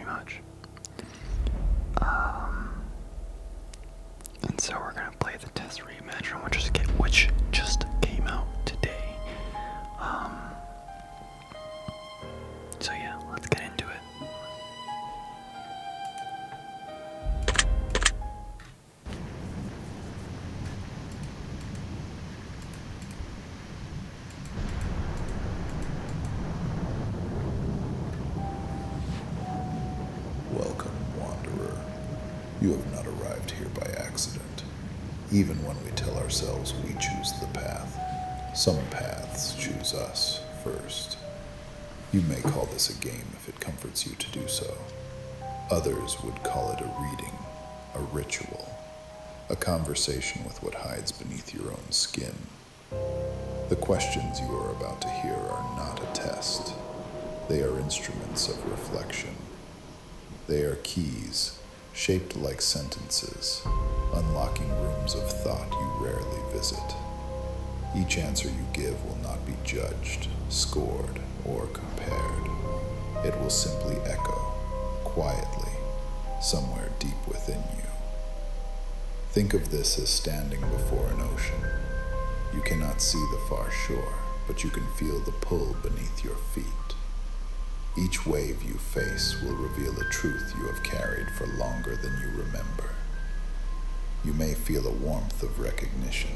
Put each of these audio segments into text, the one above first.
very much. And so we're gonna play the test Reimagined, which just came out today. So yeah, let's get into it. Welcome, Wanderer. You have not arrived here by accident. Even when we tell ourselves we choose the path, some paths choose us first. You may call this a game if it comforts you to do so. Others would call it a reading, a ritual, a conversation with what hides beneath your own skin. The questions you are about to hear are not a test. They are instruments of reflection. They are keys, shaped like sentences, unlocking rooms of thought you rarely visit. Each answer you give will not be judged, scored, or compared. It will simply echo, quietly, somewhere deep within you. Think of this as standing before an ocean. You cannot see the far shore, but you can feel the pull beneath your feet. Each wave you face will reveal a truth you have carried for longer than you remember. You may feel a warmth of recognition.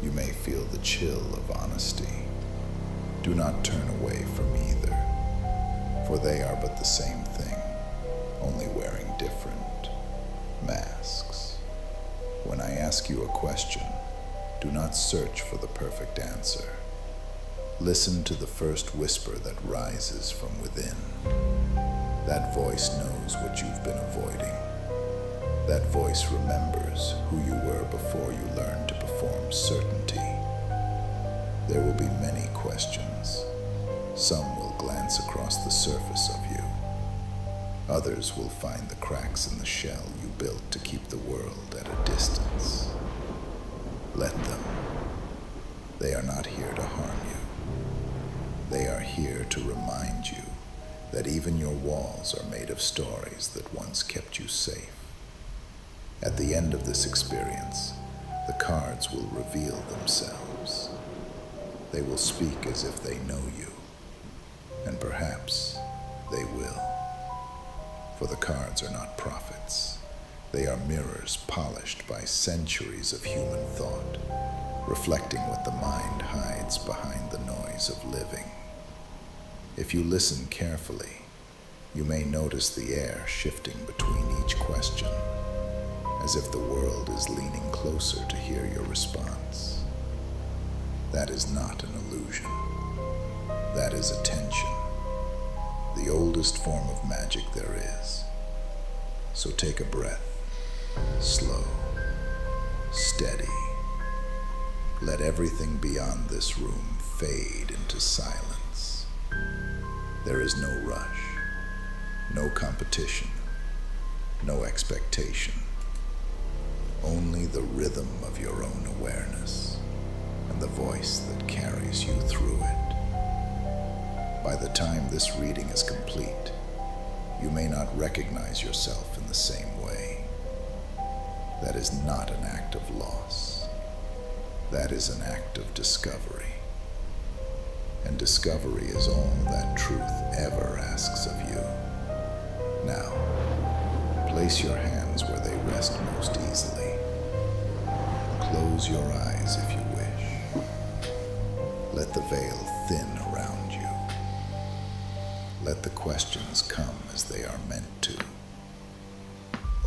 You may feel the chill of honesty. Do not turn away from either, for they are but the same thing, only wearing different masks. When I ask you a question, do not search for the perfect answer. Listen to the first whisper that rises from within. That voice knows what you've been avoiding. That voice remembers who you were before you learned to perform certainty. There will be many questions. Some will glance across the surface of you. Others will find the cracks in the shell you built to keep the world at a distance. Let them. They are not here to harm you. They are here to remind you that even your walls are made of stories that once kept you safe. At the end of this experience, the cards will reveal themselves. They will speak as if they know you, and perhaps they will. For the cards are not prophets. They are mirrors polished by centuries of human thought, reflecting what the mind hides behind the noise of living. If you listen carefully, you may notice the air shifting between each question, as if the world is leaning closer to hear your response. That is not an illusion. That is attention, the oldest form of magic there is. So take a breath, slow, steady. Let everything beyond this room fade into silence. There is no rush, no competition, no expectation. Only the rhythm of your own awareness and the voice that carries you through it. By the time this reading is complete, you may not recognize yourself in the same way. That is not an act of loss. That is an act of discovery. And discovery is all that truth ever asks of you. Now, place your hands where they rest most easily. Close your eyes if you wish. Let the veil thin around you. Let the questions come as they are meant to.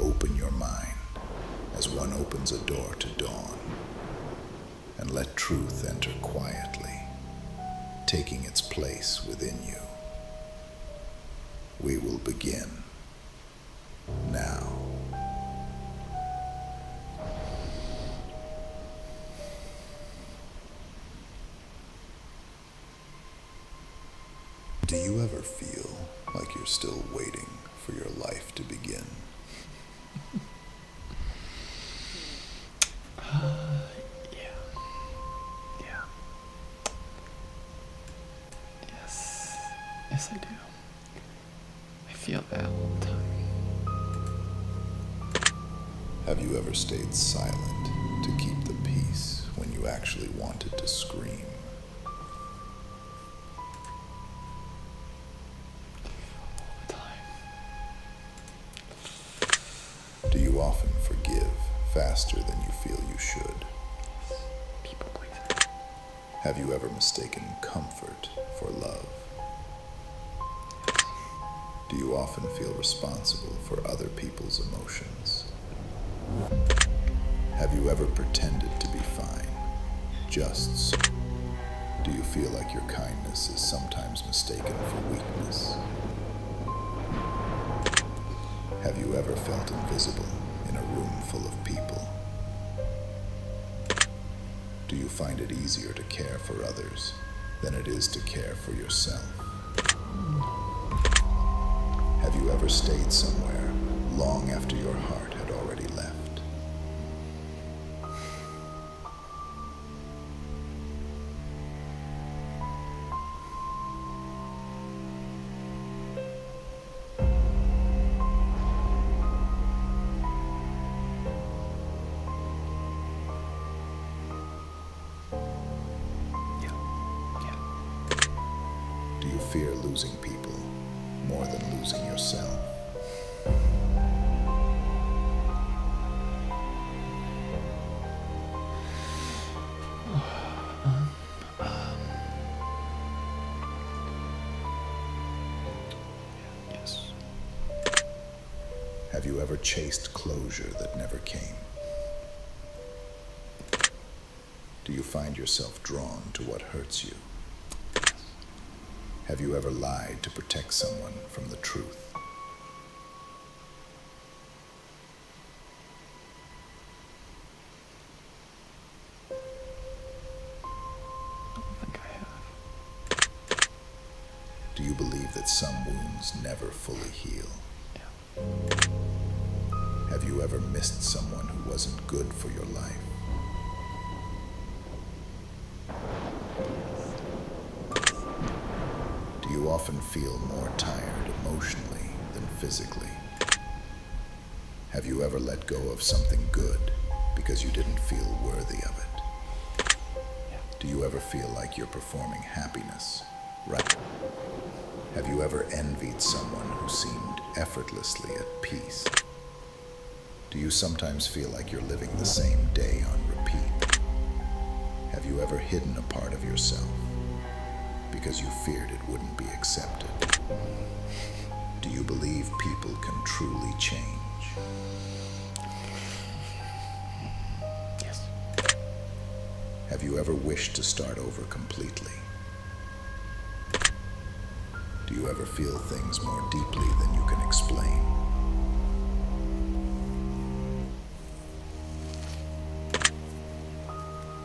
Open your mind as one opens a door to dawn, and let truth enter quietly, taking its place within you. We will begin now. Do you ever feel like you're still waiting for your life to begin? Yeah. Yeah. Yes. Yes, I do. I feel that all the time. Have you ever stayed silent to keep the peace when you actually wanted to scream? All the time. Do you often forgive faster than you feel you should? People please. Have you ever mistaken comfort for love? Do you often feel responsible for other people's emotions? Have you ever pretended to be fine, just so? Do you feel like your kindness is sometimes mistaken for weakness? Have you ever felt invisible in a room full of people? Do you find it easier to care for others than it is to care for yourself? Have you ever stayed somewhere long after your heart had already left? Do you fear losing people more than losing yourself? Yes. Have you ever chased closure that never came? Do you find yourself drawn to what hurts you? Have you ever lied to protect someone from the truth? I don't think I have. Do you believe that some wounds never fully heal? Yeah. Have you ever missed someone who wasn't good for your life? Do you often feel more tired emotionally than physically? Have you ever let go of something good because you didn't feel worthy of it? Do you ever feel like you're performing happiness, right? Have you ever envied someone who seemed effortlessly at peace? Do you sometimes feel like you're living the same day on repeat? Have you ever hidden a part of yourself because you feared it wouldn't be accepted? Do you believe people can truly change? Yes. Have you ever wished to start over completely? Do you ever feel things more deeply than you can explain?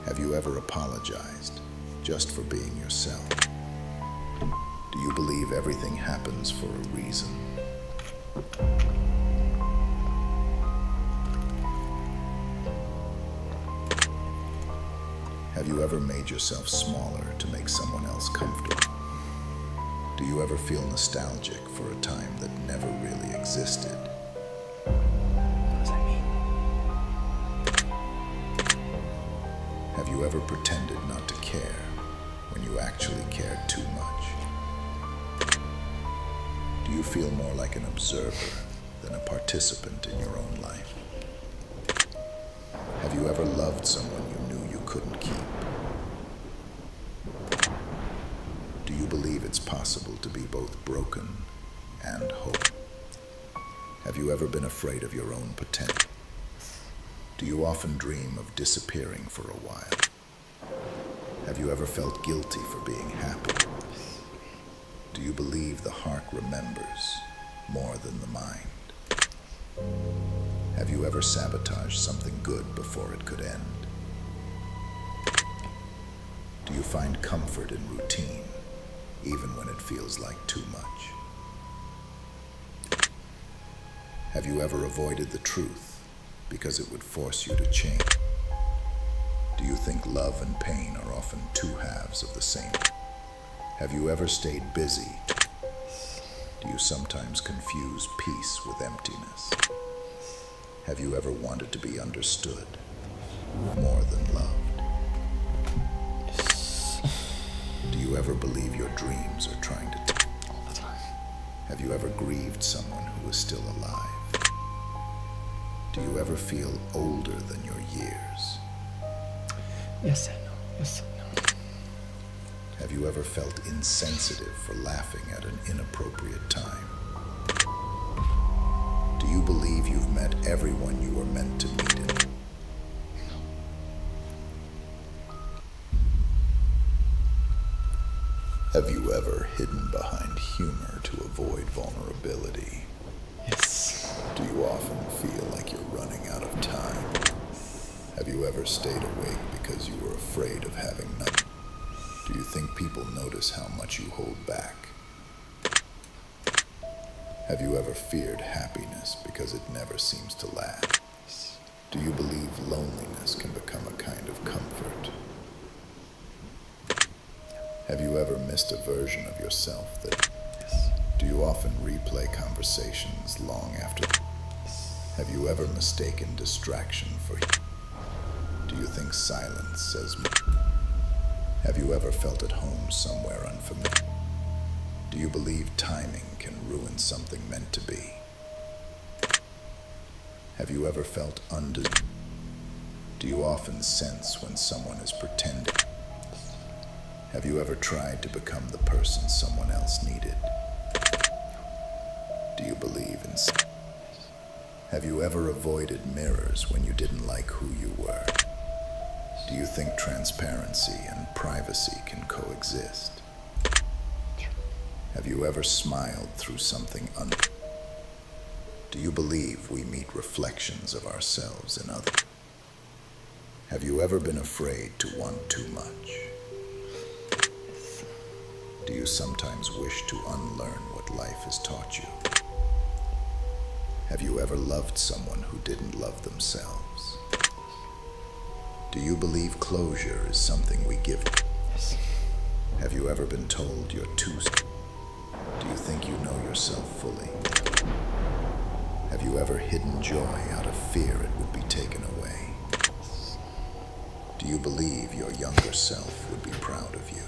Have you ever apologized just for being yourself? Do you believe everything happens for a reason? Have you ever made yourself smaller to make someone else comfortable? Do you ever feel nostalgic for a time that never really existed? What does that mean? Have you ever pretended not to care when you actually cared too much? Do you feel more like an observer than a participant in your own life? Have you ever loved someone you knew you couldn't keep? Do you believe it's possible to be both broken and whole? Have you ever been afraid of your own potential? Do you often dream of disappearing for a while? Have you ever felt guilty for being happy? Do you believe the heart remembers more than the mind? Have you ever sabotaged something good before it could end? Do you find comfort in routine, even when it feels like too much? Have you ever avoided the truth because it would force you to change? Do you think love and pain are often two halves of the same? Have you ever stayed busy? Do you sometimes confuse peace with emptiness? Have you ever wanted to be understood more than loved? Yes. Do you ever believe your dreams are trying to All the time. Have you ever grieved someone who is still alive? Do you ever feel older than your years? Yes and no. Yes and no. Have you ever felt insensitive for laughing at an inappropriate time? Do you believe you've met everyone you were meant to meet in? Have you ever hidden behind humor to avoid vulnerability? Yes. Do you often feel like you're running out of time? Have you ever stayed awake because you were afraid of having nothing? Do you think people notice how much you hold back? Have you ever feared happiness because it never seems to last? Do you believe loneliness can become a kind of comfort? Have you ever missed a version of yourself that... Yes. Do you often replay conversations long after? Have you ever mistaken distraction for... Do you think silence says more? Have you ever felt at home somewhere unfamiliar? Do you believe timing can ruin something meant to be? Have you ever felt Do you often sense when someone is pretending? Have you ever tried to become the person someone else needed? Do you believe in... Have you ever avoided mirrors when you didn't like who you were? Do you think transparency and privacy can coexist? Have you ever smiled through something Do you believe we meet reflections of ourselves in others? Have you ever been afraid to want too much? Do you sometimes wish to unlearn what life has taught you? Have you ever loved someone who didn't love themselves? Do you believe closure is something we give? Yes. Have you ever been told you're too... Do you think you know yourself fully? Have you ever hidden joy out of fear it would be taken away? Do you believe your younger self would be proud of you?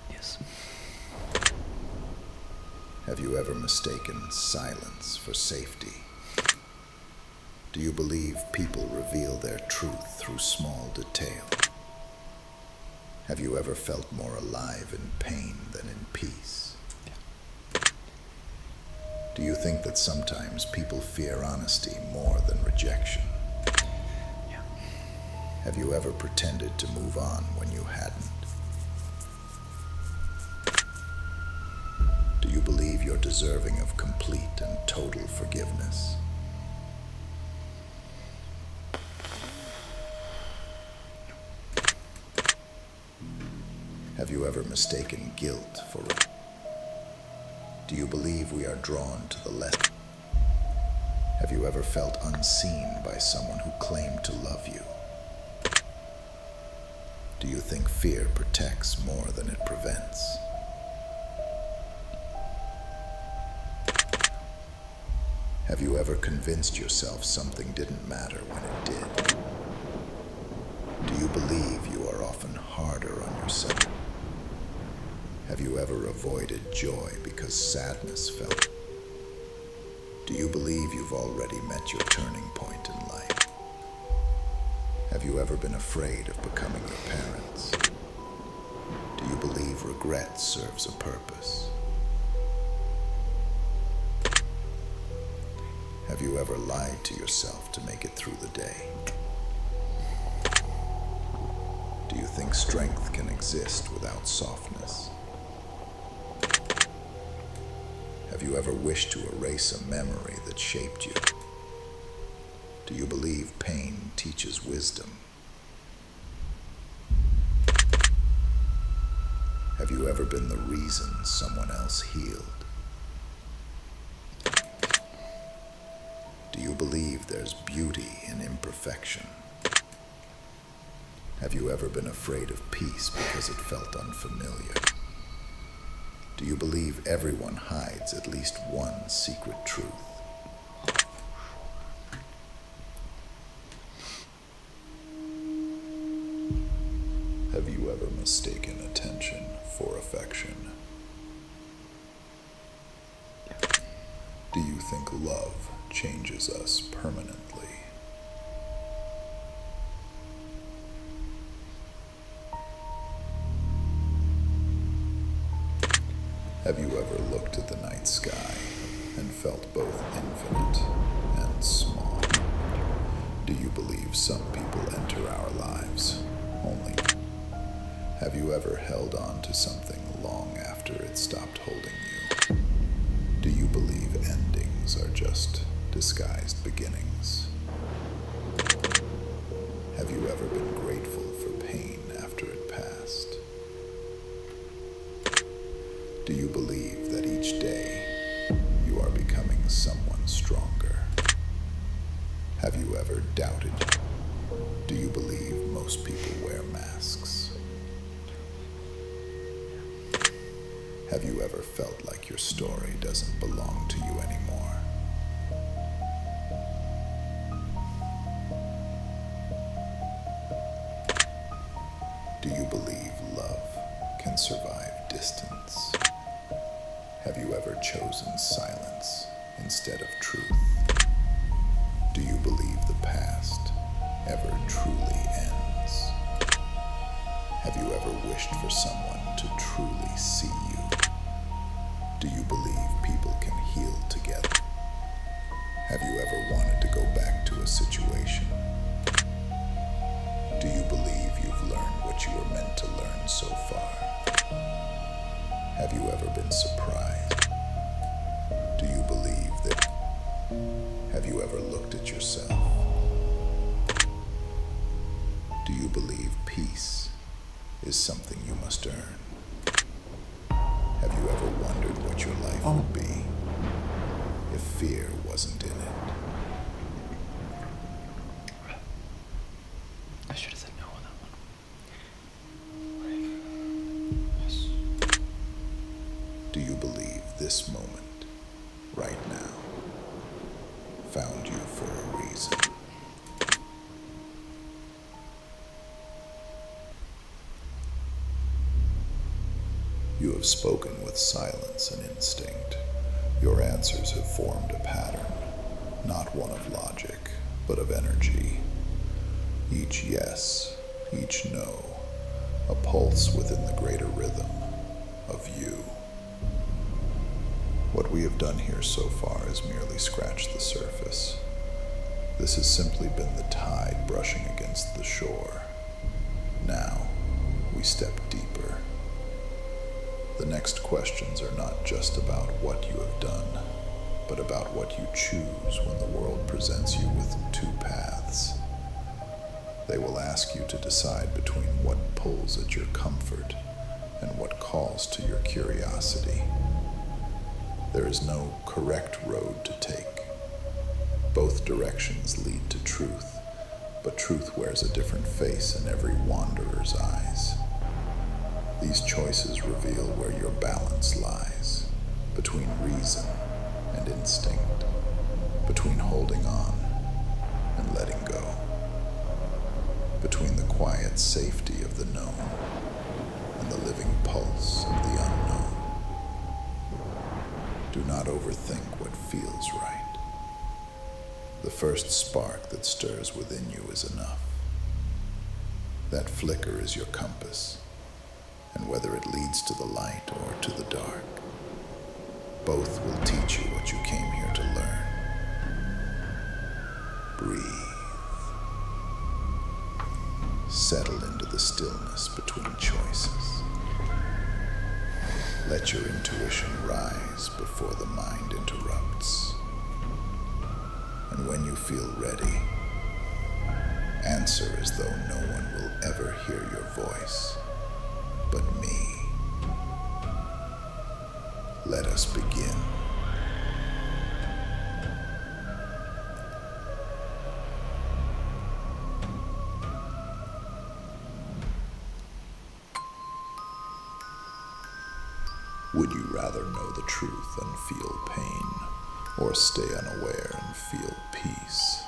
Yes. Have you ever mistaken silence for safety? Do you believe people reveal their truth through small detail? Have you ever felt more alive in pain than in peace? Do you think that sometimes people fear honesty more than rejection? Yeah. Have you ever pretended to move on when you hadn't? Do you believe you're deserving of complete and total forgiveness? Have you ever mistaken guilt for... Do you believe we are drawn to the less? Have you ever felt unseen by someone who claimed to love you? Do you think fear protects more than it prevents? Have you ever convinced yourself something didn't matter when it did? Do you believe you are often harder on yourself? Have you ever avoided joy because sadness felt? Do you believe you've already met your turning point in life? Have you ever been afraid of becoming your parents? Do you believe regret serves a purpose? Have you ever lied to yourself to make it through the day? Do you think strength can exist without softness? Have you ever wished to erase a memory that shaped you? Do you believe pain teaches wisdom? Have you ever been the reason someone else healed? Do you believe there's beauty in imperfection? Have you ever been afraid of peace because it felt unfamiliar? Do you believe everyone hides at least one secret truth? Have you ever mistaken attention for affection? Do you think love changes us permanently? Have you ever looked at the night sky and felt both infinite and small? Do you believe some people enter our lives only? Have you ever held on to something long after it stopped holding you? Do you believe endings are just disguised beginnings? Have you ever been grateful for pain after it passed? Do you believe that each day you are becoming someone stronger? Have you ever doubted? Do you believe most people wear masks? Have you ever felt like your story doesn't belong to you anymore? Do you believe love can survive distance? Have you ever chosen silence instead of truth? Do you believe the past ever truly ends? Have you ever wished for someone to truly see you? Do you believe people can heal together? Have you ever wanted to go back to a situation? Do you believe you've learned what you were meant to learn so far? Have you ever been surprised? Do you believe that? Have you ever looked at yourself? Do you believe peace is something you must earn? Have you ever wondered what your life would be if fear wasn't in it? I should have said no on that one. Yes. Do you believe this moment, right now, found you for a reason? You have spoken with silence and instinct. Your answers have formed a pattern, not one of logic, but of energy. Each yes, each no, a pulse within the greater rhythm of you. What we have done here so far is merely scratched the surface. This has simply been the tide brushing against the shore. Now, we step deeper. The next questions are not just about what you have done, but about what you choose when the world presents you with two paths. They will ask you to decide between what pulls at your comfort and what calls to your curiosity. There is no correct road to take. Both directions lead to truth, but truth wears a different face in every wanderer's eyes. These choices reveal where your balance lies, between reason and instinct, between holding on and letting go, between the quiet safety of the known and the living pulse of the unknown. Do not overthink what feels right. The first spark that stirs within you is enough. That flicker is your compass. And whether it leads to the light or to the dark, both will teach you what you came here to learn. Breathe. Settle into the stillness between choices. Let your intuition rise before the mind interrupts. And when you feel ready, answer as though no one will ever hear your voice but me. Would you rather know the truth and feel pain, or stay unaware and feel peace?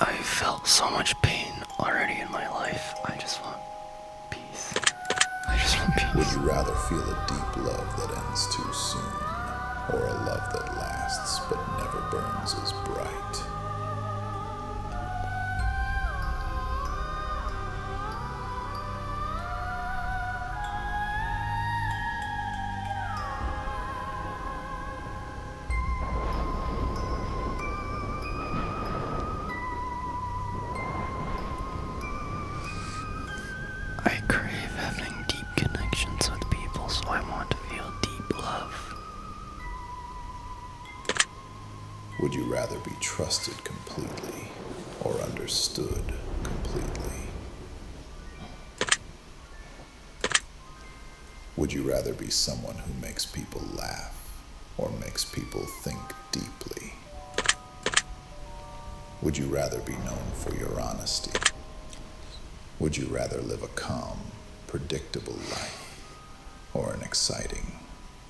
I felt so much pain already in my life. I just want peace. I just want peace. Would you rather feel a deep love that ends too soon, or a love that lasts but never burns as bright? I crave having deep connections with people, so I want to feel deep love. Would you rather be trusted completely or understood completely? Would you rather be someone who makes people laugh or makes people think deeply? Would you rather be known for your honesty? Would you rather live a calm, predictable life or an exciting,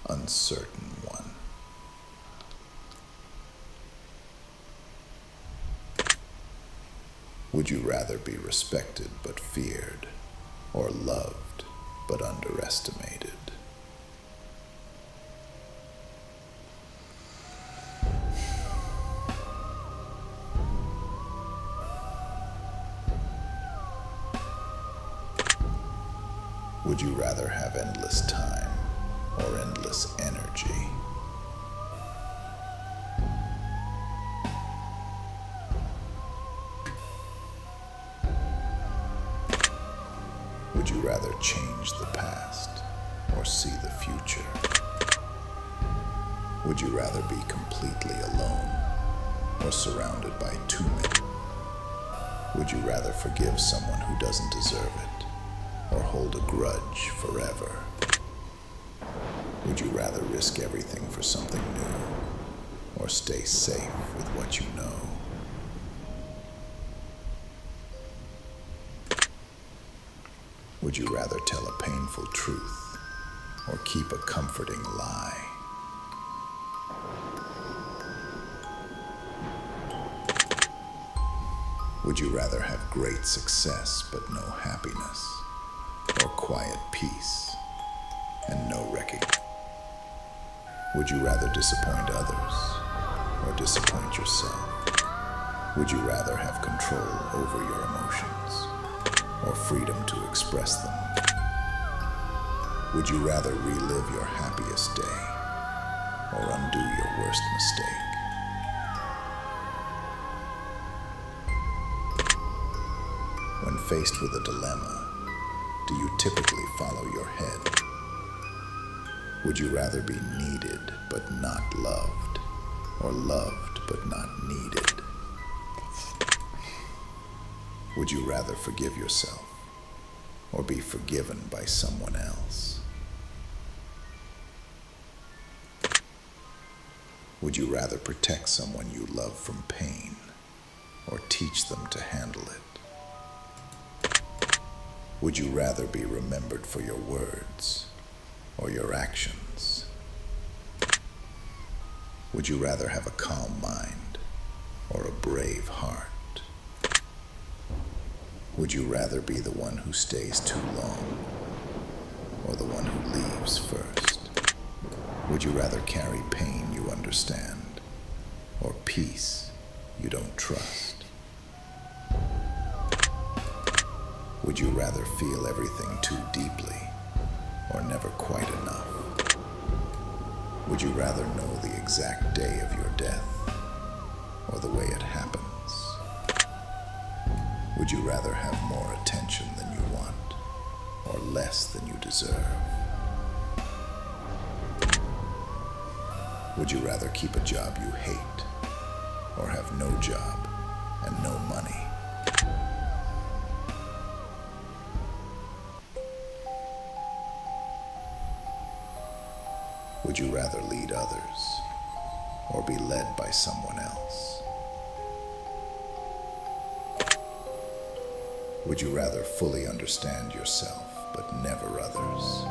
uncertain one? Would you rather be respected but feared, or loved but underestimated? Would you rather have endless time or endless energy? Would you rather change the past or see the future? Would you rather be completely alone or surrounded by too many? Would you rather forgive someone who doesn't deserve it or hold a grudge forever? Would you rather risk everything for something new or stay safe with what you know? Would you rather tell a painful truth or keep a comforting lie? Would you rather have great success but no happiness, or quiet peace and no recognition? Would you rather disappoint others or disappoint yourself? Would you rather have control over your emotions or freedom to express them? Would you rather relive your happiest day or undo your worst mistake? When faced with a dilemma, do you typically follow your head? Would you rather be needed but not loved, or loved but not needed? Would you rather forgive yourself or be forgiven by someone else? Would you rather protect someone you love from pain or teach them to handle it? Would you rather be remembered for your words or your actions? Would you rather have a calm mind or a brave heart? Would you rather be the one who stays too long or the one who leaves first? Would you rather carry pain you understand or peace you don't trust? Would you rather feel everything too deeply or never quite enough? Would you rather know the exact day of your death or the way it happens? Would you rather have more attention than you want or less than you deserve? Would you rather keep a job you hate or have no job and no money? Would you rather lead others or be led by someone else? Would you rather fully understand yourself but never others?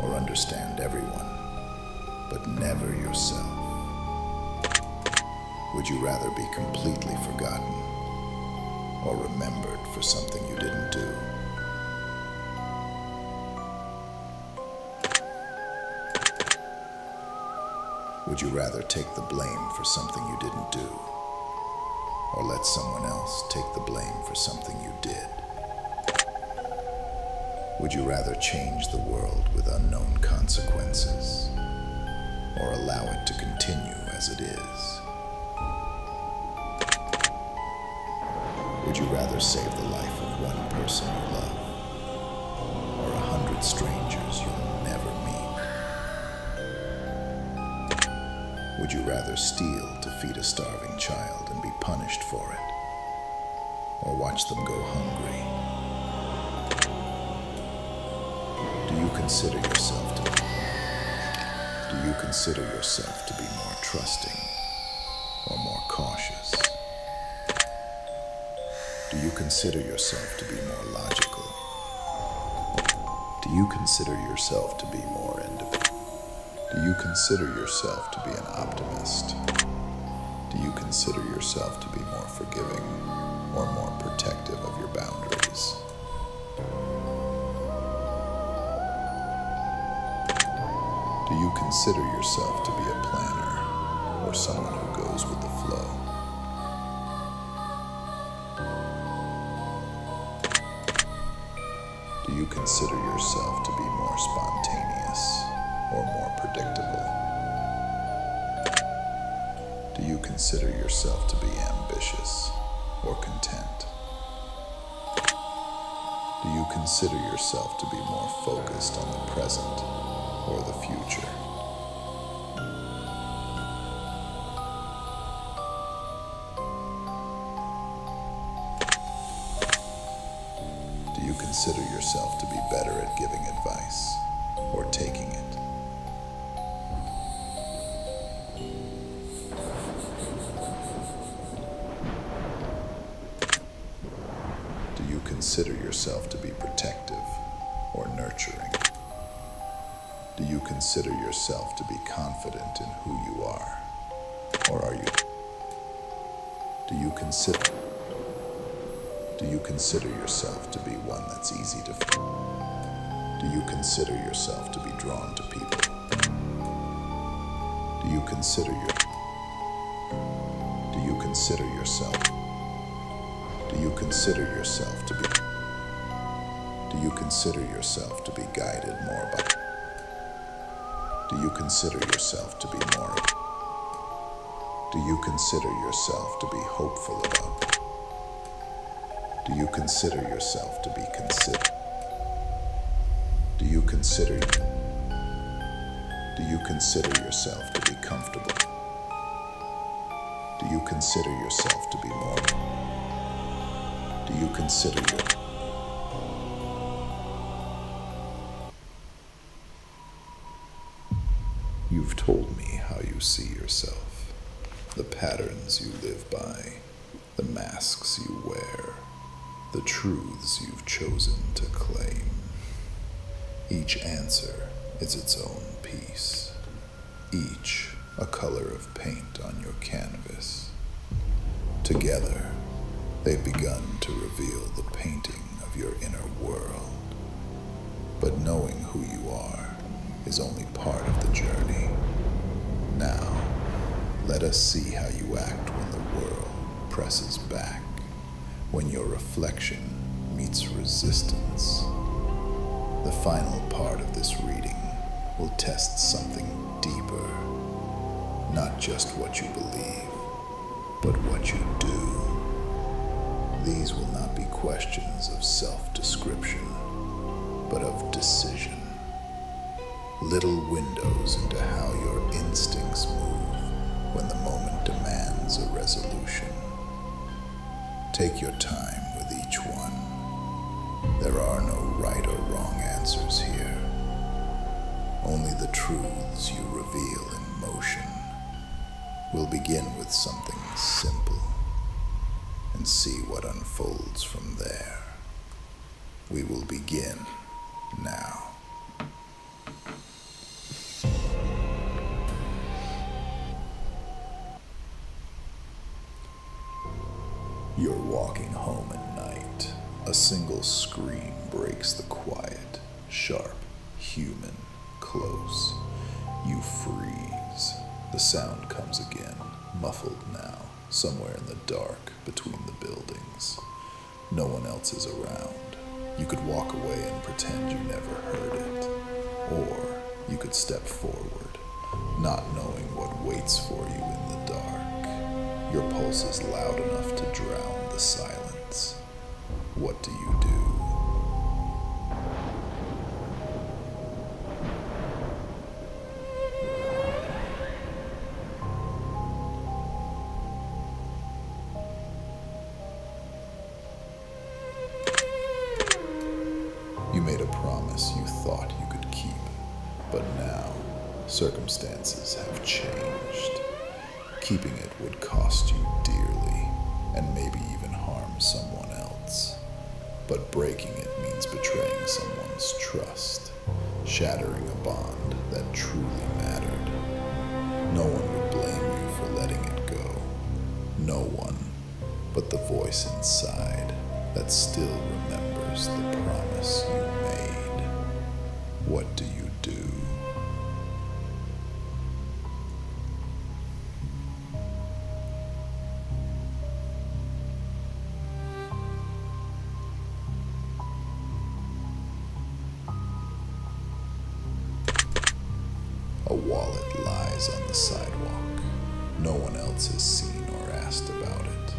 Or understand everyone but never yourself? Would you rather be completely forgotten or remembered for something you didn't do? Would you rather take the blame for something you didn't do, or let someone else take the blame for something you did? Would you rather change the world with unknown consequences, or allow it to continue as it is? Would you rather save the life of one person you love, or 100 strangers you'll never meet? Would you rather steal to feed a starving child and be punished for it, or watch them go hungry? Do you consider yourself to be more trusting or more cautious? Do you consider yourself to be more logical? Do you consider yourself to be more independent? Do you consider yourself to be an optimist? Do you consider yourself to be more forgiving or more protective of your boundaries? Do you consider yourself to be a planner or someone who goes with the flow? Do you consider yourself to be more spontaneous or more predictable? Do you consider yourself to be ambitious or content? Do you consider yourself to be more focused on the present or the future? Do you consider yourself to be better at giving advice or taking it? Do you consider yourself to be protective or nurturing? Do you consider yourself to be confident in who you are? Or are you? Do you consider yourself to be one that's easy to Do you consider yourself to be drawn to people? Do you consider yourself to be guided more by? Do you consider yourself to be more? Do you consider yourself to be hopeful about? Do you consider yourself to be considered? Do you consider yourself to be comfortable? Do you consider yourself to be more? Do you consider your? You've told me how you see yourself, the patterns you live by, the masks you wear, the truths you've chosen to claim. Each answer is its own piece, each a color of paint on your canvas. Together, they've begun to reveal the painting of your inner world. But knowing who you are is only part of the journey. Now, let us see how you act when the world presses back, when your reflection meets resistance. The final part of this reading will test something deeper, not just what you believe, but what you do. These will not be questions of self-description, but of decision. Little windows into how your instincts move when the moment demands a resolution. Take your time with each one. There are no right or wrong answers here. Only the truths you reveal in motion. We'll begin with something simple and see what unfolds from there. We will begin now. You're walking home at night. A single scream breaks the quiet, sharp, human, close. You freeze. The sound comes again, muffled now, somewhere in the dark between the buildings. No one else is around. You could walk away and pretend you never heard it. Or you could step forward, not knowing what waits for you in the dark. Your pulse is loud enough to drown the silence. What do you do? You made a promise you thought you could keep, but now circumstances have changed. Keeping it would cost you dearly, and maybe even harm someone else. But breaking it means betraying someone's trust, shattering a bond that truly mattered. No one would blame you for letting it go. No one but the voice inside that still remembers the promise you made. What do you do? A wallet lies on the sidewalk. No one else has seen or asked about it.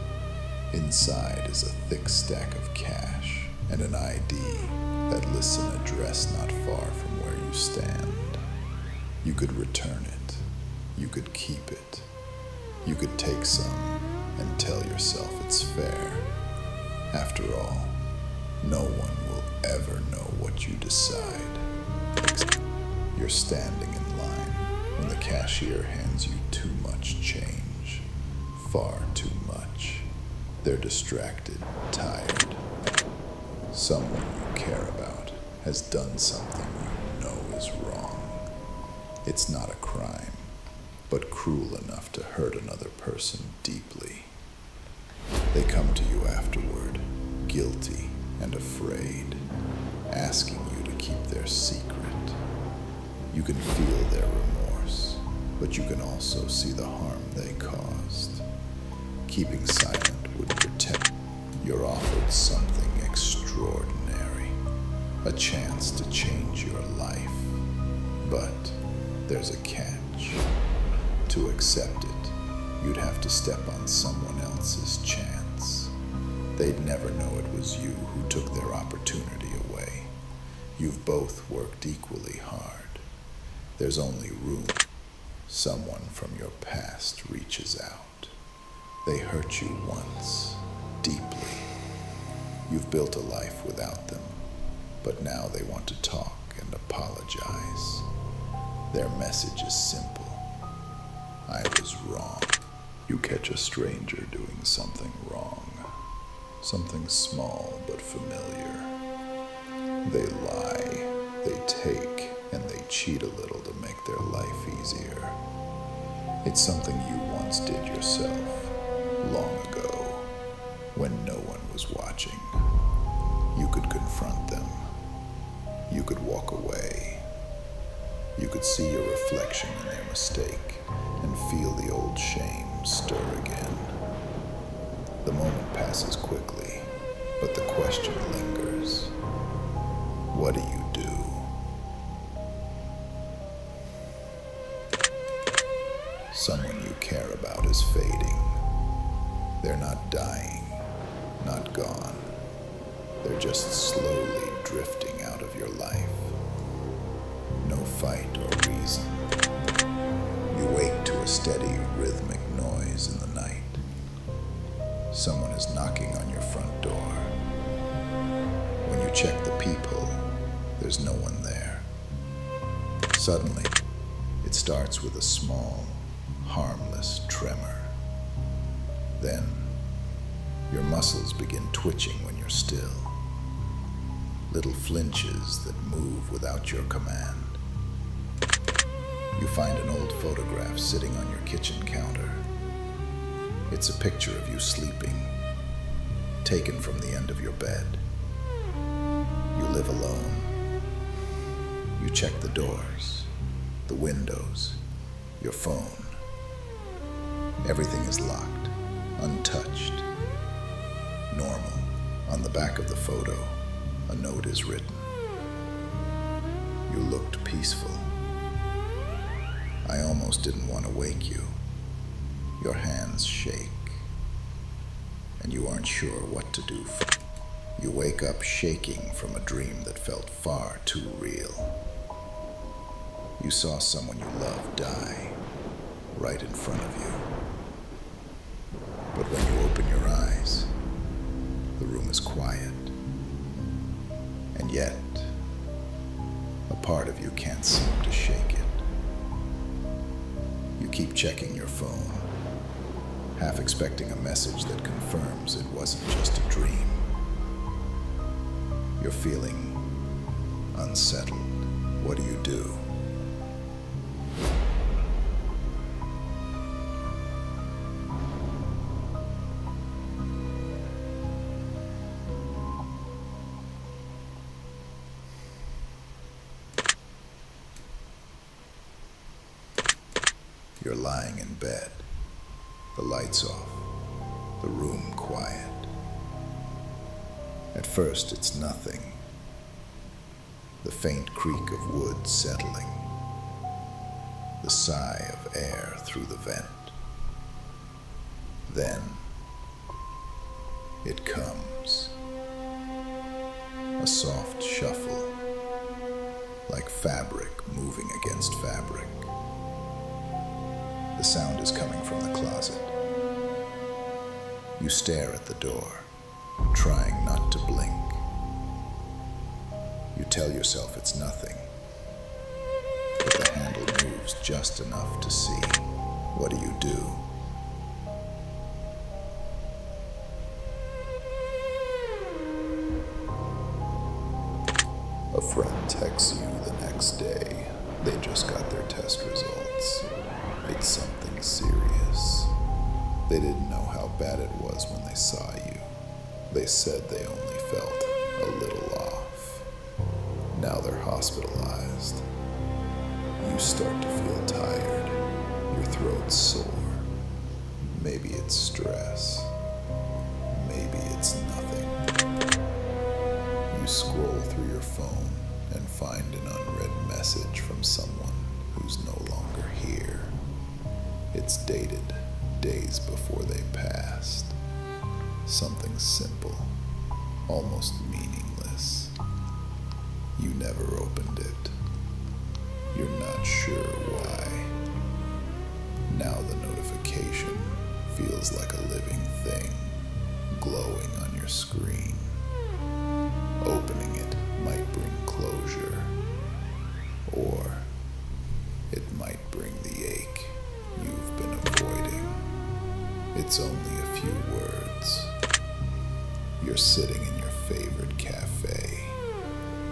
Inside is a thick stack of cash and an ID that lists an address not far from where you stand. You could return it. You could keep it. You could take some and tell yourself it's fair. After all, no one will ever know what you decide. You're standing in line when the cashier hands you too much change. Far too much. They're distracted, tired. Someone you care about has done something you know is wrong. It's not a crime, but cruel enough to hurt another person deeply. They come to you afterward, guilty and afraid, asking you to keep their secret. You can feel their remorse, but you can also see the harm they caused. Keeping silent would protect. You're offered something extraordinary, a chance to change your life. But there's a catch. To accept it, you'd have to step on someone else's chance. They'd never know it was you who took their opportunity away. You've both worked equally hard. There's only room. Someone from your past reaches out. They hurt you once, deeply. You've built a life without them, but now they want to talk and apologize. Their message is simple. I was wrong. You catch a stranger doing something wrong, something small but familiar. They lie, they take, and they cheat a little to make their life easier. It's something you once did yourself, long ago, when no one was watching. You could confront them. You could walk away. You could see your reflection in their mistake and feel the old shame stir again. The moment passes quickly, but the question lingers. What do you do? Someone you care about is fading. They're not dying, not gone. They're just slowly drifting out of your life. No fight or reason. You wake to a steady, rhythmic noise in the night. Someone is knocking on your front door. When you check the peephole, there's no one there. Suddenly, it starts with a small, harmless tremor. Then, your muscles begin twitching when you're still. little flinches that move without your command. You find an old photograph sitting on your kitchen counter. It's a picture of you sleeping, taken from the end of your bed. You live alone. You check the doors, the windows, your phone. Everything is locked, untouched, normal. On the back of the photo, a note is written. You looked peaceful. I almost didn't want to wake you. Your hands shake, and you aren't sure what to do. You wake up shaking from a dream that felt far too real. You saw someone you loved die right in front of you. But when you open your eyes, the room is quiet. And yet, a part of you can't seem to shake it. You keep checking your phone, half expecting a message that confirms it wasn't just a dream. You're feeling unsettled. What do? You're lying in bed, the lights off, the room quiet. At first, it's nothing. The faint creak of wood settling, the sigh of air through the vent. Then, it comes. A soft shuffle, like fabric moving against fabric. The sound is coming from the closet. You stare at the door, trying not to blink. You tell yourself it's nothing, but the handle moves just enough to see. What do? A friend texts you the next day. They just got their test results. It's something serious. They didn't know how bad it was when they saw you. They said they only felt a little off. Now they're hospitalized. You start to feel tired. Your throat's sore. Maybe it's stress. Maybe it's nothing. You scroll through your phone and find an unread message from someone who's no longer here. It's dated days before they passed. Something simple, almost meaningless. You never opened it. You're not sure why. Now the notification feels like a living thing, glowing on your screen. Opening it might bring closure, or it might bring the ache you've been avoiding. It's only a few words. You're sitting in your favorite cafe,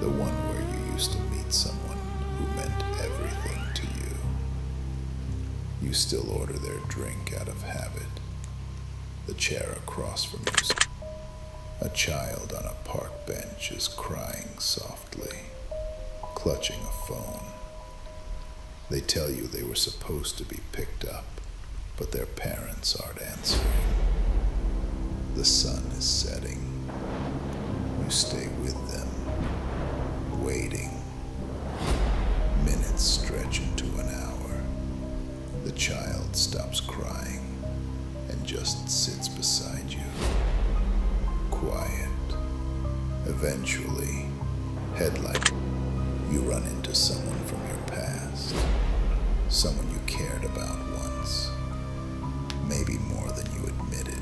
the one where you used to meet someone who meant everything to you. You still order their drink out of habit. The chair across from you. A child on a park bench is crying softly, clutching a phone. They tell you they were supposed to be picked up, but their parents aren't answering. The sun is setting. You stay with them, waiting. Minutes stretch into an hour. The child stops crying and just sits beside you, quiet. Eventually, headlight, you run into someone from your past, someone you cared about once, maybe more than you admitted.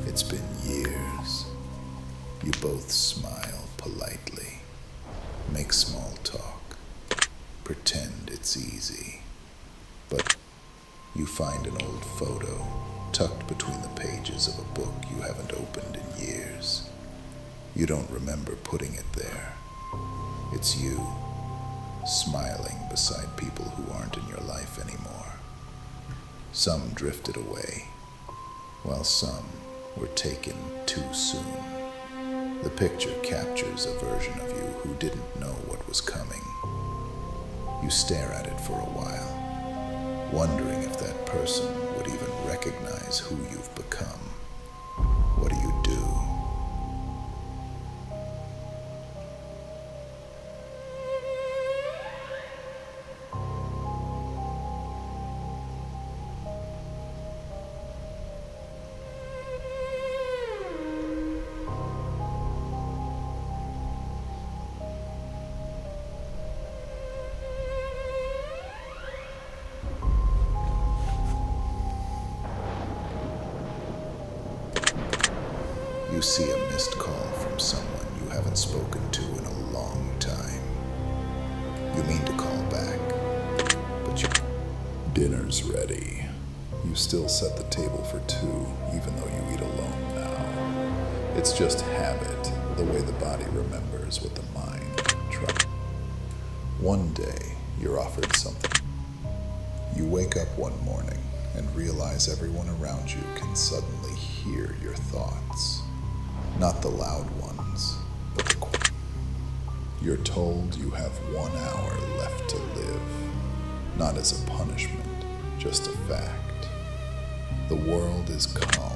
It's been years. You both smile politely, make small talk, pretend it's easy. But you find an old photo tucked between the pages of a book you haven't opened in years. You don't remember putting it there. It's you, smiling beside people who aren't in your life anymore. Some drifted away, while some were taken too soon. The picture captures a version of you who didn't know what was coming. You stare at it for a while, wondering if that person would even recognize who you've become. What do you do? You see a missed call from someone you haven't spoken to in a long time. You mean to call back, but dinner's ready. You still set the table for two, even though you eat alone now. It's just habit, the way the body remembers what the mind tries. One day, you're offered something. You wake up one morning and realize everyone around you can suddenly hear your thoughts. Not the loud ones, but the quiet. You're told you have 1 hour left to live, not as a punishment, just a fact. The world is calm.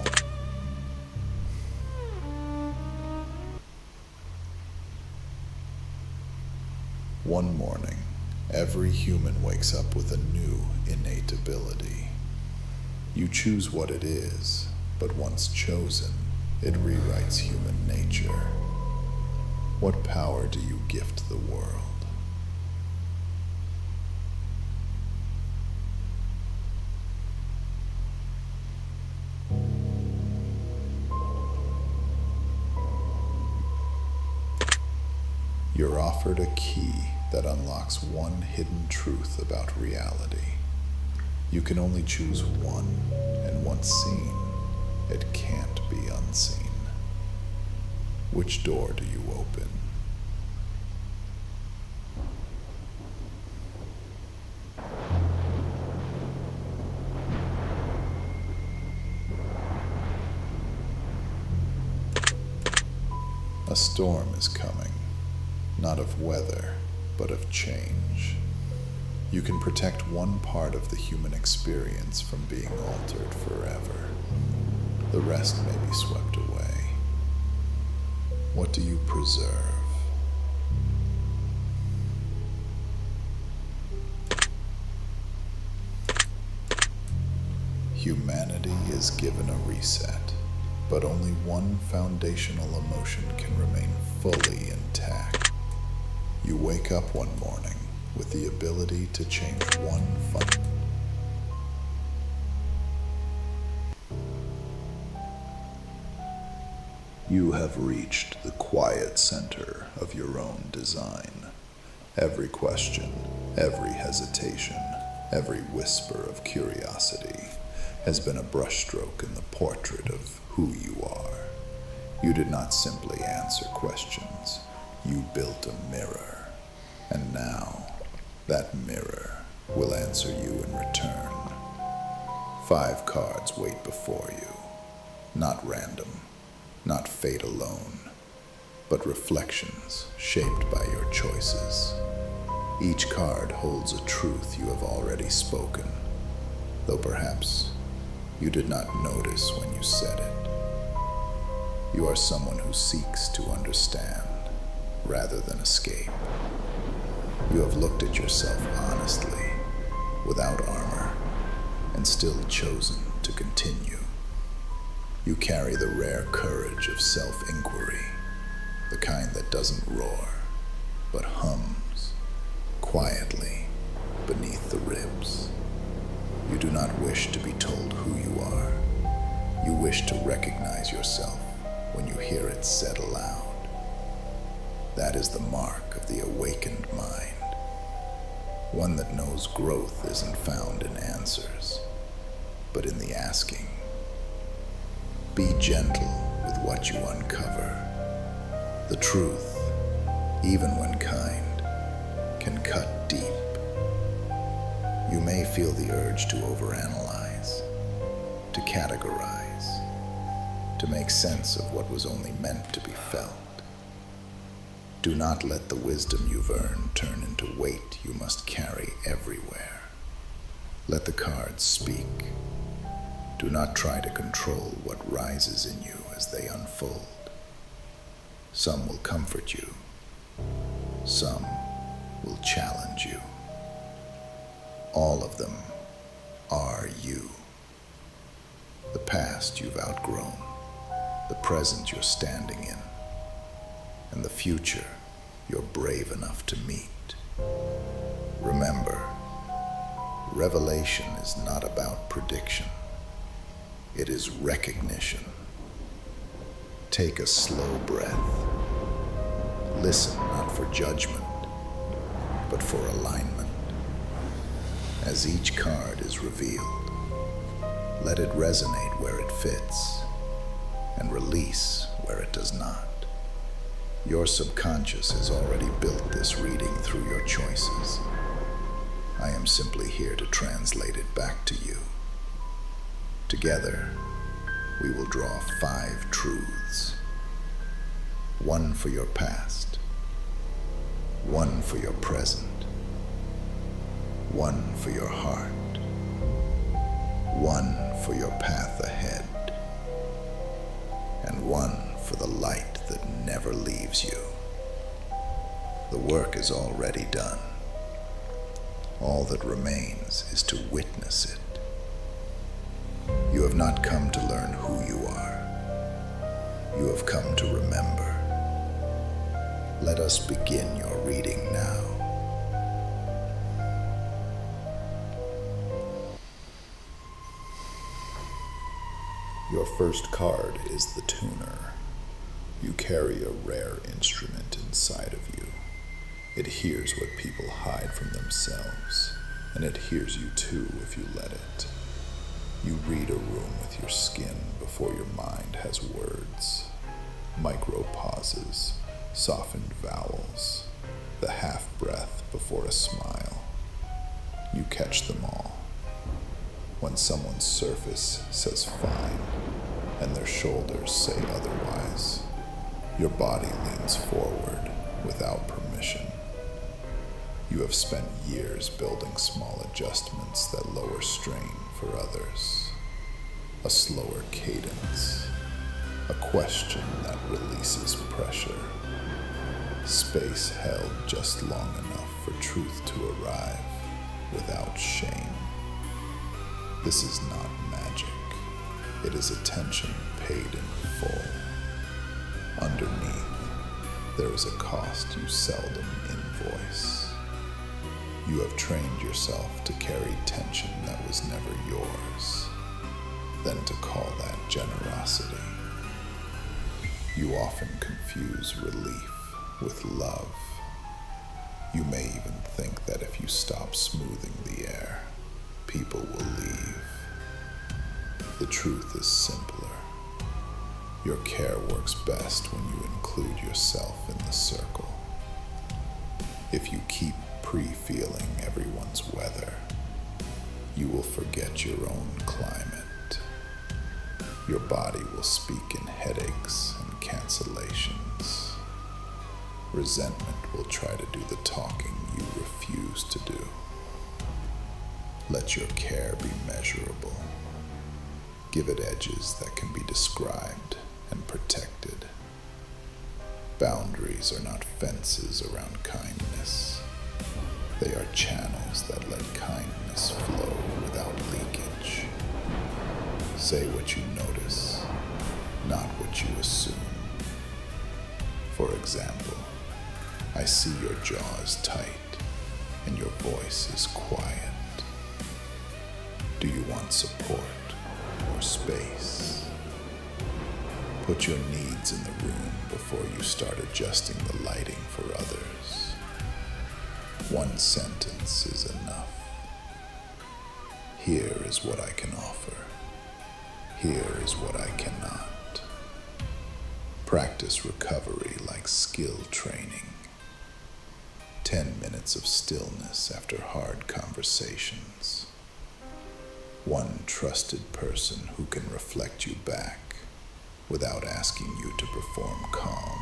One morning, every human wakes up with a new innate ability. You choose what it is, but once chosen, it rewrites human nature. What power do you gift the world? You're offered a key that unlocks one hidden truth about reality. You can only choose one, and once seen, it can't be unseen. Which door do you open? A storm is coming, not of weather, but of change. You can protect one part of the human experience from being altered forever. The rest may be swept away. What do you preserve? Humanity is given a reset, but only one foundational emotion can remain fully intact. You wake up one morning with the ability to change one You have reached the quiet center of your own design. Every question, every hesitation, every whisper of curiosity has been a brushstroke in the portrait of who you are. You did not simply answer questions, you built a mirror. And now, that mirror will answer you in return. 5 cards wait before you, not random, not fate alone, but reflections shaped by your choices. Each card holds a truth you have already spoken, though perhaps you did not notice when you said it. You are someone who seeks to understand rather than escape. You have looked at yourself honestly, without armor, and still chosen to continue. You carry the rare courage of self-inquiry, the kind that doesn't roar, but hums quietly beneath the ribs. You do not wish to be told who you are. You wish to recognize yourself when you hear it said aloud. That is the mark of the awakened mind, one that knows growth isn't found in answers, but in the asking. Be gentle with what you uncover. The truth, even when kind, can cut deep. You may feel the urge to overanalyze, to categorize, to make sense of what was only meant to be felt. Do not let the wisdom you've earned turn into weight you must carry everywhere. Let the cards speak. Do not try to control what rises in you as they unfold. Some will comfort you. Some will challenge you. All of them are you. The past you've outgrown, the present you're standing in, and the future you're brave enough to meet. Remember, revelation is not about prediction. It is recognition. Take a slow breath. Listen not for judgment, but for alignment. As each card is revealed, let it resonate where it fits and release where it does not. Your subconscious has already built this reading through your choices. I am simply here to translate it back to you. Together, we will draw 5 truths. 1 for your past, 1 for your present, 1 for your heart, 1 for your path ahead, and 1 for the light that never leaves you. The work is already done. All that remains is to witness it. You have not come to learn who you are. You have come to remember. Let us begin your reading now. Your first card is the tuner. You carry a rare instrument inside of you. It hears what people hide from themselves, and it hears you too if you let it. You read a room with your skin before your mind has words. Micro pauses, softened vowels, the half-breath before a smile. You catch them all. When someone's surface says fine, and their shoulders say otherwise, your body leans forward without permission. You have spent years building small adjustments that lower strain for others. A slower cadence, a question that releases pressure. Space held just long enough for truth to arrive without shame. This is not magic. It is attention paid in full. Underneath, there is a cost you seldom invoice. You have trained yourself to carry tension that was never yours, then to call that generosity. You often confuse relief with love. You may even think that if you stop smoothing the air, people will leave. The truth is simpler. Your care works best when you include yourself in the circle. If you keep pre-feeling everyone's weather, you will forget your own climate. Your body will speak in headaches and cancellations. Resentment will try to do the talking you refuse to do. Let your care be measurable. Give it edges that can be described and protected. Boundaries are not fences around kindness. They are channels that let kindness flow without leakage. Say what you notice, not what you assume. For example, I see your jaw is tight and your voice is quiet. Do you want support or space? Put your needs in the room before you start adjusting the lighting for others. One sentence is enough. Here is what I can offer. Here is what I cannot. Practice recovery like skill training. 10 minutes of stillness after hard conversations. One trusted person who can reflect you back without asking you to perform calm.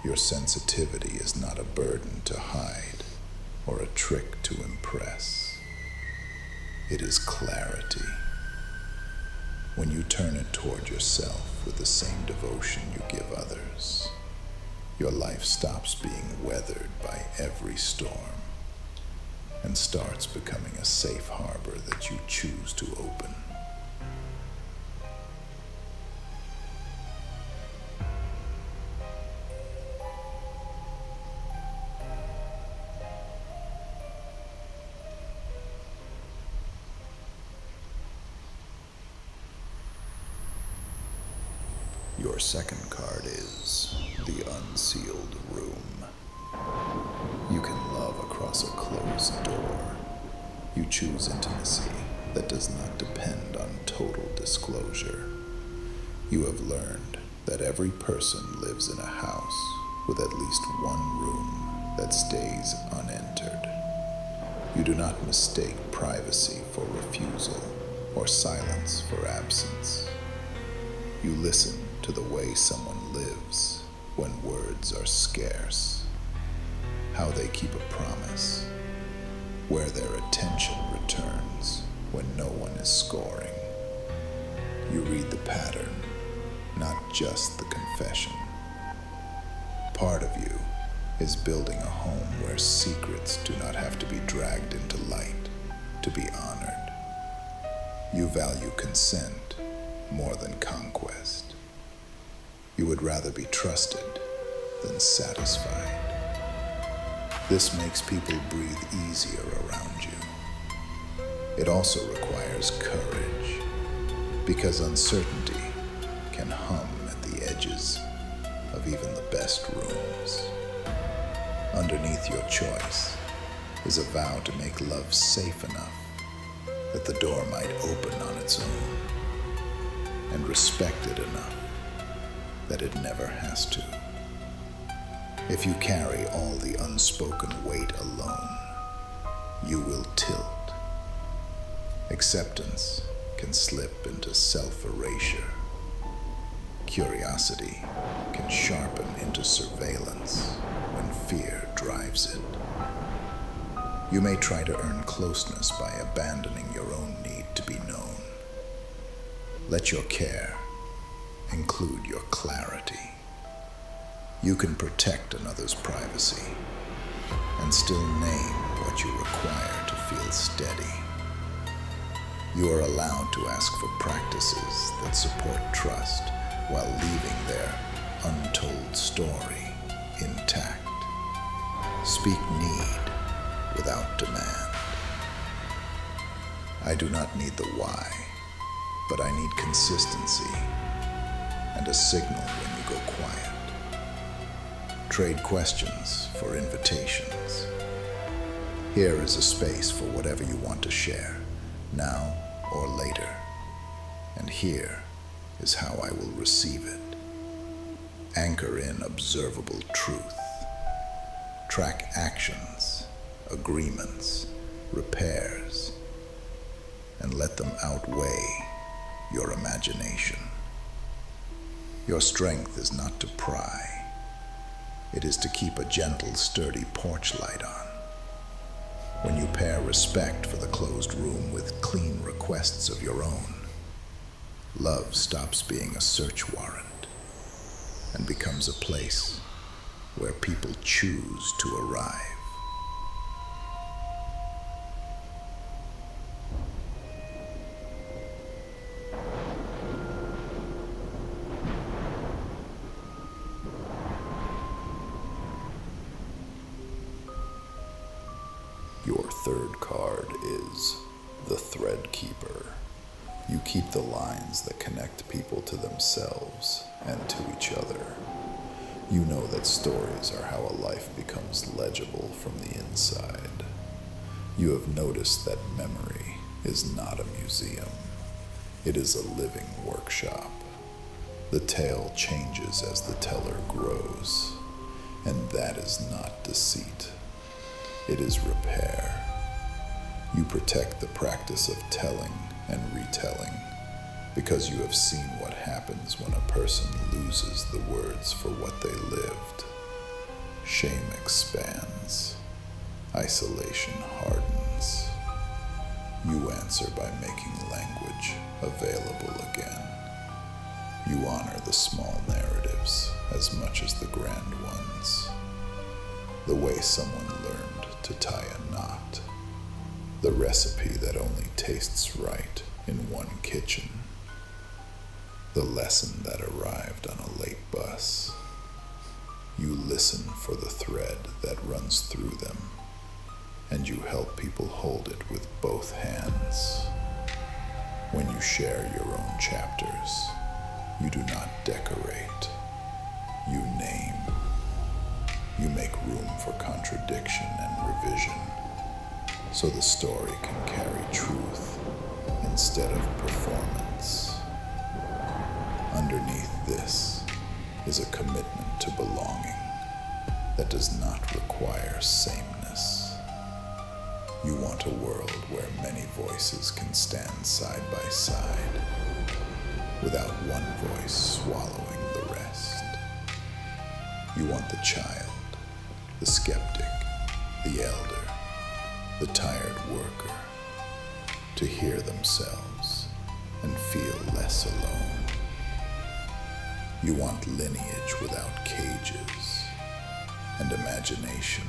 Your sensitivity is not a burden to hide or a trick to impress. It is clarity. When you turn it toward yourself with the same devotion you give others, your life stops being weathered by every storm and starts becoming a safe harbor that you choose to open. Your second card is the unsealed room. You can love across a closed door. You choose intimacy that does not depend on total disclosure. You have learned that every person lives in a house with at least one room that stays unentered. You do not mistake privacy for refusal or silence for absence. You listen to the way someone lives when words are scarce, how they keep a promise, where their attention returns when no one is scoring. You read the pattern, not just the confession. Part of you is building a home where secrets do not have to be dragged into light to be honored. You value consent more than conquest. You would rather be trusted than satisfied. This makes people breathe easier around you. It also requires courage, because uncertainty can hum at the edges of even the best rooms. Underneath your choice is a vow to make love safe enough that the door might open on its own, and respected enough that it never has to. If you carry all the unspoken weight alone, you will tilt. Acceptance can slip into self-erasure. Curiosity can sharpen into surveillance when fear drives it. You may try to earn closeness by abandoning your own need to be known. Let your care include your clarity. You can protect another's privacy and still name what you require to feel steady. You are allowed to ask for practices that support trust while leaving their untold story intact. Speak need without demand. I do not need the why, but I need consistency and a signal when you go quiet. Trade questions for invitations. Here is a space for whatever you want to share, now or later. And here is how I will receive it. Anchor in observable truth. Track actions, agreements, repairs, and let them outweigh your imagination. Your strength is not to pry. It is to keep a gentle, sturdy porch light on. When you pair respect for the closed room with clean requests of your own, love stops being a search warrant and becomes a place where people choose to arrive. Your third card is the Thread Keeper. You keep the lines that connect people to themselves and to each other. You know that stories are how a life becomes legible from the inside. You have noticed that memory is not a museum. It is a living workshop. The tale changes as the teller grows, and that is not deceit. It is repair. You protect the practice of telling and retelling because you have seen what happens when a person loses the words for what they lived. Shame expands. Isolation hardens. You answer by making language available again. You honor the small narratives as much as the grand ones. The way someone learned to tie a knot. The recipe that only tastes right in one kitchen. The lesson that arrived on a late bus. You listen for the thread that runs through them, and you help people hold it with both hands. When you share your own chapters, you do not decorate, you name. You make room for contradiction and revision, so the story can carry truth instead of performance. Underneath this is a commitment to belonging that does not require sameness. You want a world where many voices can stand side by side, without one voice swallowing the rest. You want the child, the skeptic, the elder, the tired worker to hear themselves and feel less alone. You want lineage without cages and imagination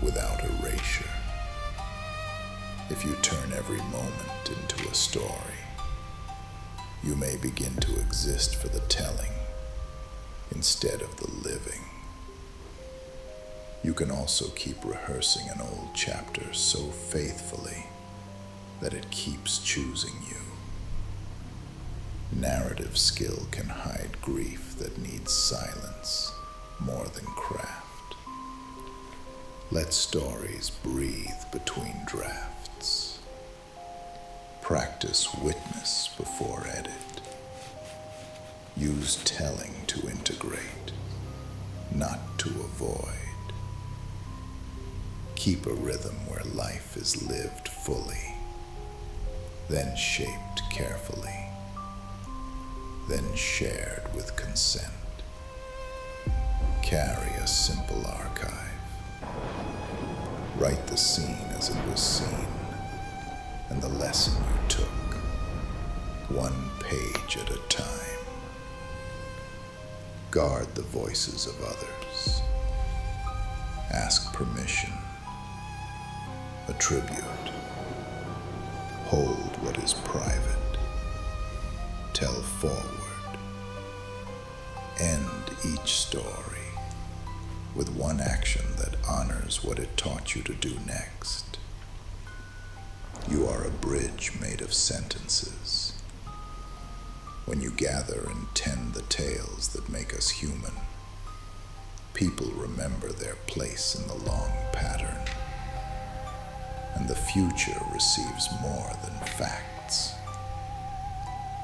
without erasure. If you turn every moment into a story, you may begin to exist for the telling instead of the living. You can also keep rehearsing an old chapter so faithfully that it keeps choosing you. Narrative skill can hide grief that needs silence more than craft. Let stories breathe between drafts. Practice witness before edit. Use telling to integrate, not to avoid. Keep a rhythm where life is lived fully, then shaped carefully, then shared with consent. Carry a simple archive. Write the scene as it was seen, and the lesson you took, one page at a time. Guard the voices of others. Ask permission. Attribute. Hold what is private. Tell forward. End each story with one action that honors what it taught you to do next. You are a bridge made of sentences. When you gather and tend the tales that make us human, people remember their place in the long pattern, and the future receives more than facts.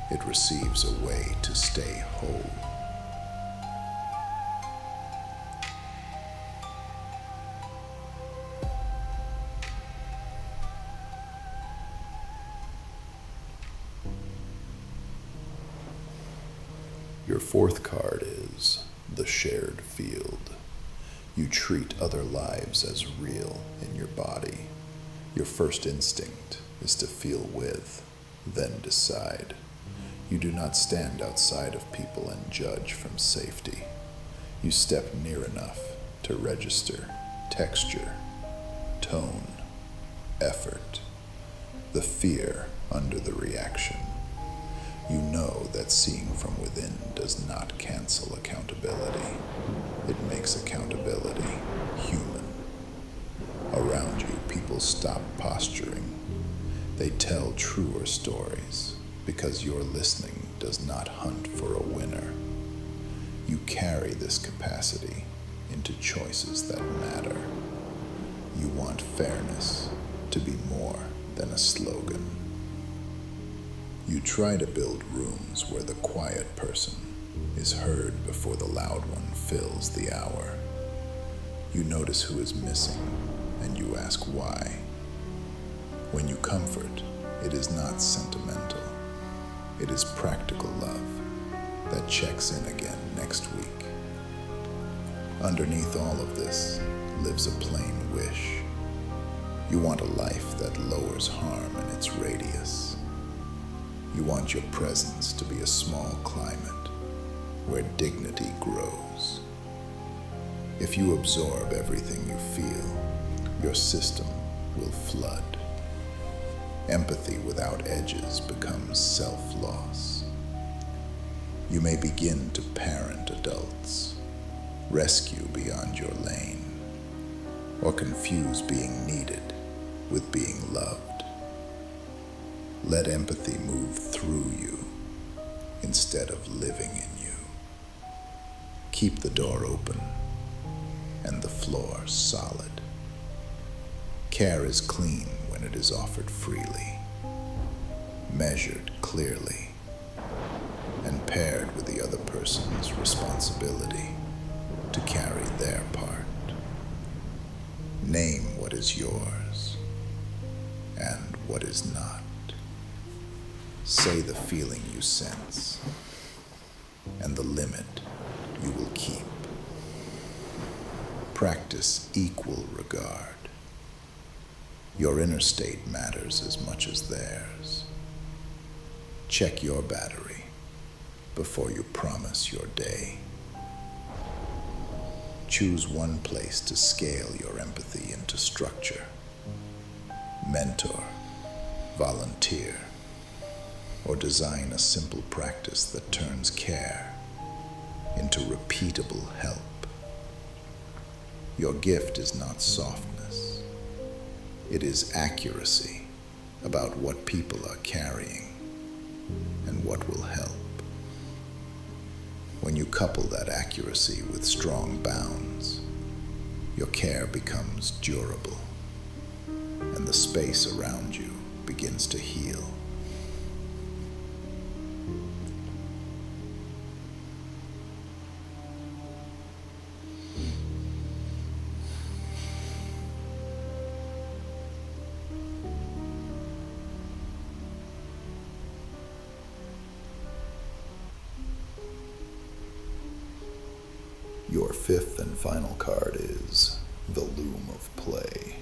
It receives a way to stay whole. Your fourth card is the shared field. You treat other lives as real in your body. Your first instinct is to feel with, then decide. You do not stand outside of people and judge from safety. You step near enough to register texture, tone, effort, the fear under the reaction. You know that seeing from within does not cancel accountability. It makes accountability human. Around you, people stop posturing. They tell truer stories because your listening does not hunt for a winner. You carry this capacity into choices that matter. You want fairness to be more than a slogan. You try to build rooms where the quiet person is heard before the loud one fills the hour. You notice who is missing, and you ask why. When you comfort, it is not sentimental. It is practical love that checks in again next week. Underneath all of this lives a plain wish. You want a life that lowers harm in its radius. You want your presence to be a small climate where dignity grows. If you absorb everything you feel, your system will flood. Empathy without edges becomes self-loss. You may begin to parent adults, rescue beyond your lane, or confuse being needed with being loved. Let empathy move through you instead of living in you. Keep the door open and the floor solid. Care is clean when it is offered freely, measured clearly, and paired with the other person's responsibility to carry their part. Name what is yours and what is not. Say the feeling you sense and the limit you will keep. Practice equal regard. Your inner state matters as much as theirs. Check your battery before you promise your day. Choose one place to scale your empathy into structure. Mentor, volunteer, or design a simple practice that turns care into repeatable help. Your gift is not softness. It is accuracy about what people are carrying and what will help. When you couple that accuracy with strong bounds, your care becomes durable, and the space around you begins to heal. Your fifth and final card is the Loom of Play.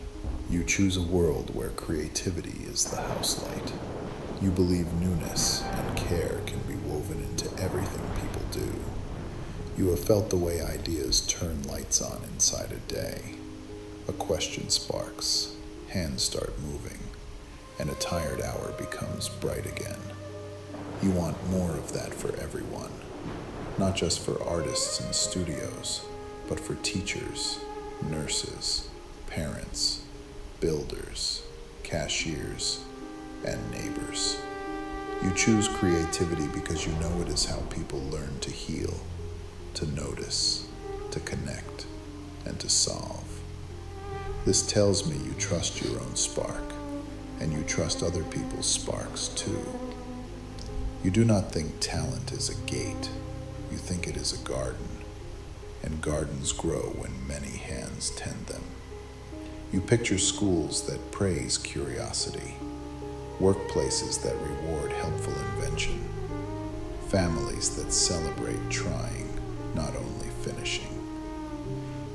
You choose a world where creativity is the house light. You believe newness and care can be woven into everything people do. You have felt the way ideas turn lights on inside a day. A question sparks, hands start moving, and a tired hour becomes bright again. You want more of that for everyone. Not just for artists and studios, but for teachers, nurses, parents, builders, cashiers, and neighbors. You choose creativity because you know it is how people learn to heal, to notice, to connect, and to solve. This tells me you trust your own spark, and you trust other people's sparks too. You do not think talent is a gate. You think it is a garden, and gardens grow when many hands tend them. You picture schools that praise curiosity, workplaces that reward helpful invention, families that celebrate trying, not only finishing.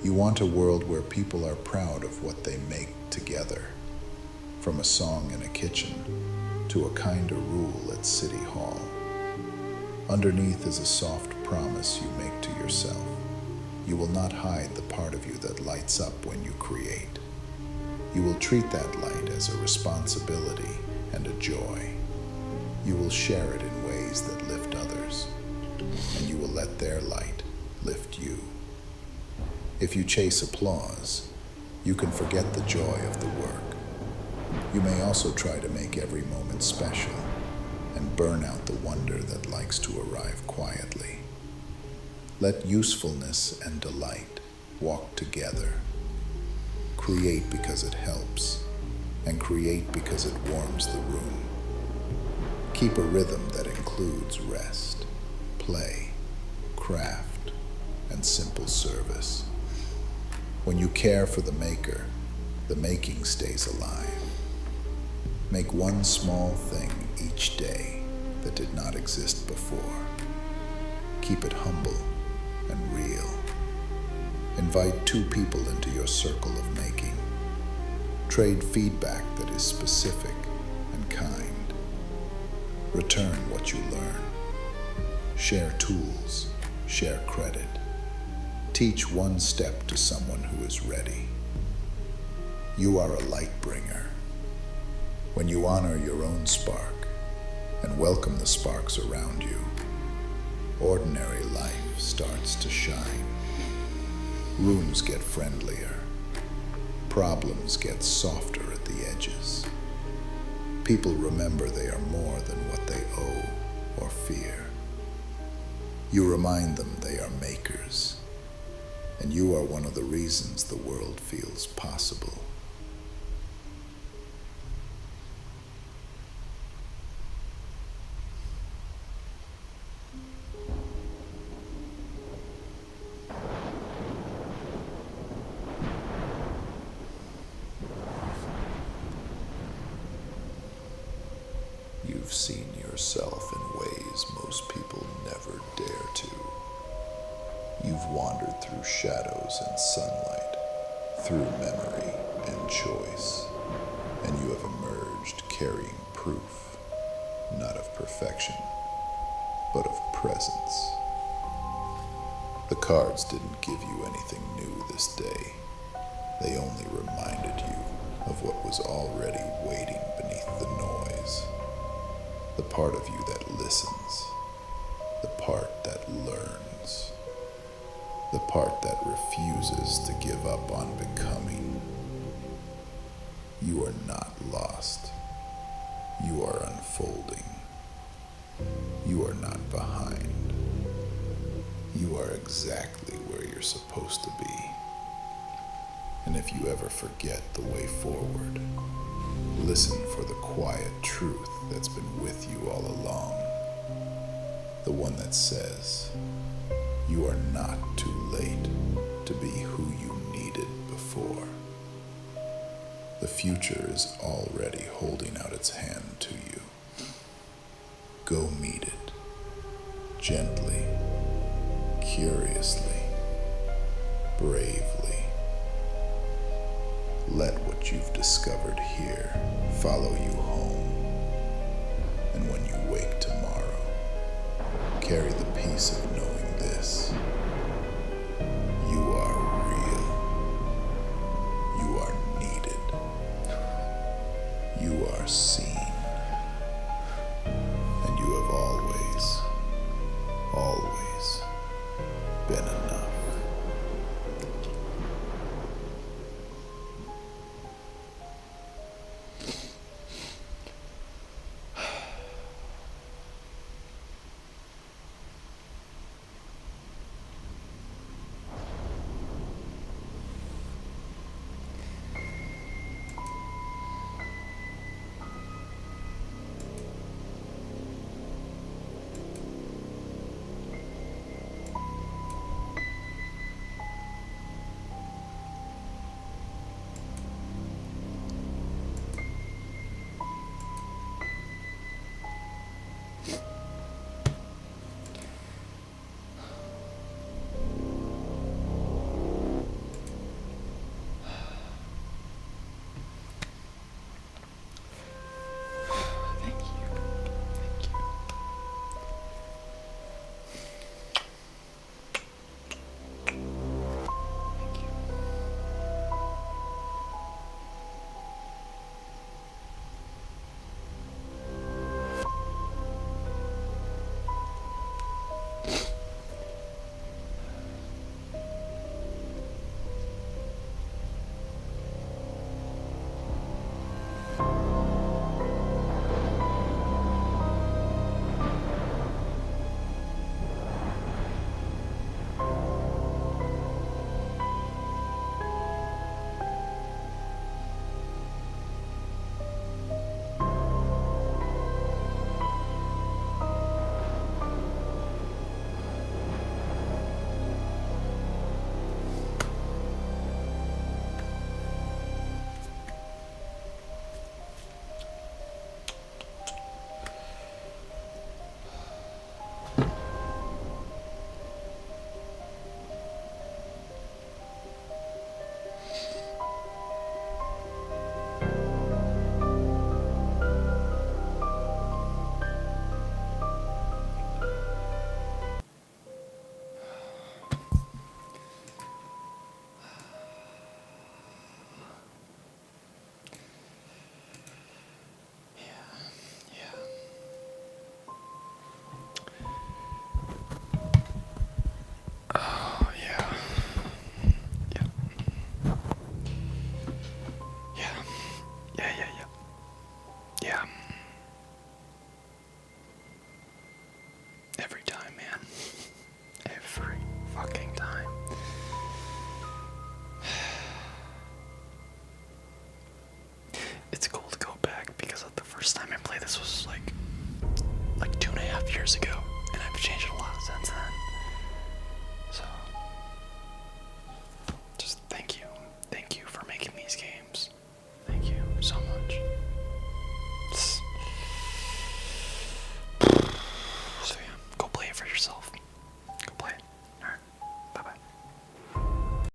You want a world where people are proud of what they make together, from a song in a kitchen to a kinder rule at City Hall. Underneath is a soft promise you make to yourself. You will not hide the part of you that lights up when you create. You will treat that light as a responsibility and a joy. You will share it in ways that lift others, and you will let their light lift you. If you chase applause, you can forget the joy of the work. You may also try to make every moment special and burn out the wonder that likes to arrive quietly. Let usefulness and delight walk together. Create because it helps, and create because it warms the room. Keep a rhythm that includes rest, play, craft and simple service. When you care for the maker, the making stays alive. Make one small thing each day that did not exist before. Keep it humble and real. Invite 2 people into your circle of making. Trade feedback that is specific and kind. Return what you learn. Share tools, share credit. Teach one step to someone who is ready. You are a light bringer. When you honor your own spark and welcome the sparks around you, ordinary life starts to shine. Rooms get friendlier. Problems get softer at the edges. People remember they are more than what they owe or fear. You remind them they are makers, and you are one of the reasons the world feels possible. You've seen yourself in ways most people never dare to. You've wandered through shadows and sunlight, through memory and choice, and you have emerged carrying proof, not of perfection, but of presence. The cards didn't give you anything new this day. They only reminded you of what was already waiting beneath the noise. The part of you that listens, the part that learns, the part that refuses to give up on becoming. You are not lost. You are unfolding. You are not behind. You are exactly where you're supposed to be. And if you ever forget the way forward, listen for the quiet truth that's been with you all along. The one that says, you are not too late to be who you needed before. The future is already holding out its hand to you. Go meet it, gently, curiously, bravely. Let what you've discovered here follow you home. And when you wake tomorrow, carry the peace of knowing this.